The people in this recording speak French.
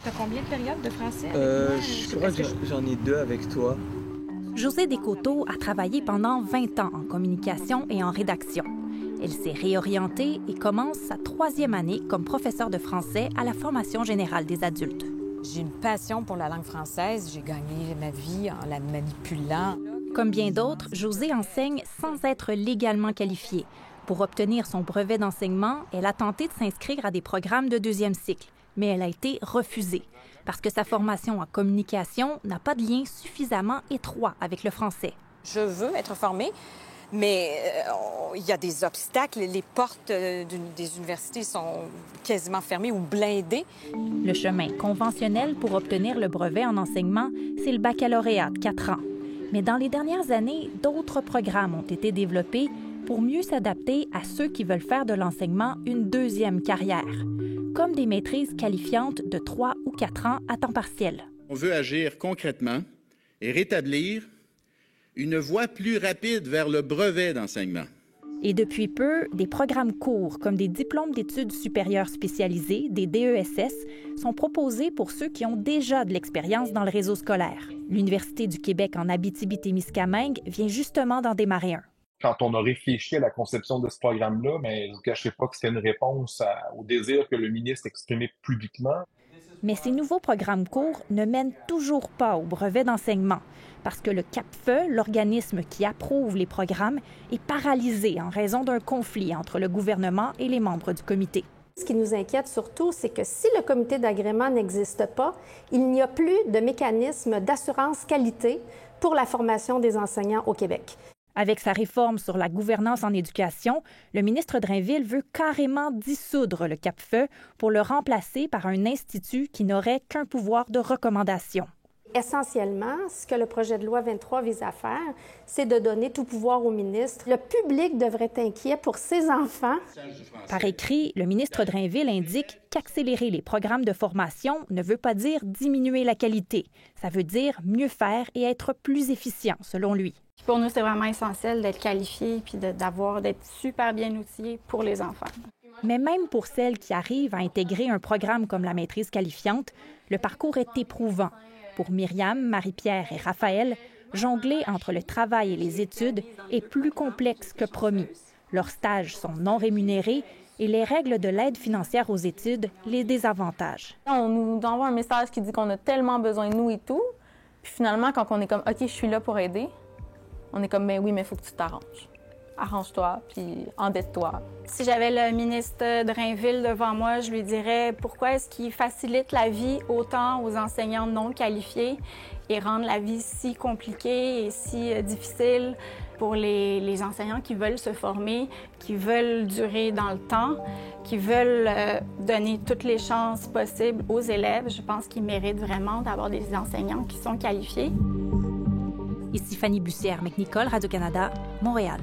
T'as combien de périodes de français avec moi? Je crois que j'en ai 2 avec toi. Josée Descoteaux a travaillé pendant 20 ans en communication et en rédaction. Elle s'est réorientée et commence sa 3e année comme professeure de français à la Formation générale des adultes. J'ai une passion pour la langue française. J'ai gagné ma vie en la manipulant. Comme bien d'autres, Josée enseigne sans être légalement qualifiée. Pour obtenir son brevet d'enseignement, elle a tenté de s'inscrire à des programmes de 2e cycle, mais elle a été refusée parce que sa formation en communication n'a pas de lien suffisamment étroit avec le français. Je veux être formée, mais il y a des obstacles. Les portes des universités sont quasiment fermées ou blindées. Le chemin conventionnel pour obtenir le brevet en enseignement, c'est le baccalauréat de 4 ans. Mais dans les dernières années, d'autres programmes ont été développés pour mieux s'adapter à ceux qui veulent faire de l'enseignement une 2e carrière, comme des maîtrises qualifiantes de 3 ou 4 ans à temps partiel. On veut agir concrètement et rétablir une voie plus rapide vers le brevet d'enseignement. Et depuis peu, des programmes courts, comme des diplômes d'études supérieures spécialisées, des DESS, sont proposés pour ceux qui ont déjà de l'expérience dans le réseau scolaire. L'Université du Québec en Abitibi-Témiscamingue vient justement d'en démarrer un. Quand on a réfléchi à la conception de ce programme-là, mais je ne vous cachais pas que c'était une réponse au désir que le ministre exprimait publiquement. Mais ces nouveaux programmes courts ne mènent toujours pas au brevet d'enseignement parce que le CAPFE, l'organisme qui approuve les programmes, est paralysé en raison d'un conflit entre le gouvernement et les membres du comité. Ce qui nous inquiète surtout, c'est que si le comité d'agrément n'existe pas, il n'y a plus de mécanisme d'assurance qualité pour la formation des enseignants au Québec. Avec sa réforme sur la gouvernance en éducation, le ministre Drainville veut carrément dissoudre le CAPFE pour le remplacer par un institut qui n'aurait qu'un pouvoir de recommandation. Essentiellement, ce que le projet de loi 23 vise à faire, c'est de donner tout pouvoir au ministre. Le public devrait être inquiet pour ses enfants. Par écrit, le ministre Drainville indique qu'accélérer les programmes de formation ne veut pas dire diminuer la qualité. Ça veut dire mieux faire et être plus efficient, selon lui. Pour nous, c'est vraiment essentiel d'être qualifié puis d'être super bien outillé pour les enfants. Mais même pour celles qui arrivent à intégrer un programme comme la maîtrise qualifiante, le parcours est éprouvant. Pour Myriam, Marie-Pierre et Raphaël, jongler entre le travail et les études est plus complexe que promis. Leurs stages sont non rémunérés et les règles de l'aide financière aux études les désavantagent. On nous envoie un message qui dit qu'on a tellement besoin de nous et tout. Puis finalement, quand on est comme « OK, je suis là pour aider », on est comme « Ben oui, mais il faut que tu t'arranges. Arrange-toi, puis endette-toi. » Si j'avais le ministre Drainville devant moi, je lui dirais pourquoi est-ce qu'il facilite la vie autant aux enseignants non qualifiés et rendre la vie si compliquée et si difficile pour les enseignants qui veulent se former, qui veulent durer dans le temps, qui veulent donner toutes les chances possibles aux élèves. Je pense qu'ils méritent vraiment d'avoir des enseignants qui sont qualifiés. Ici Fanny Bussière-McNicol, Radio-Canada, Montréal.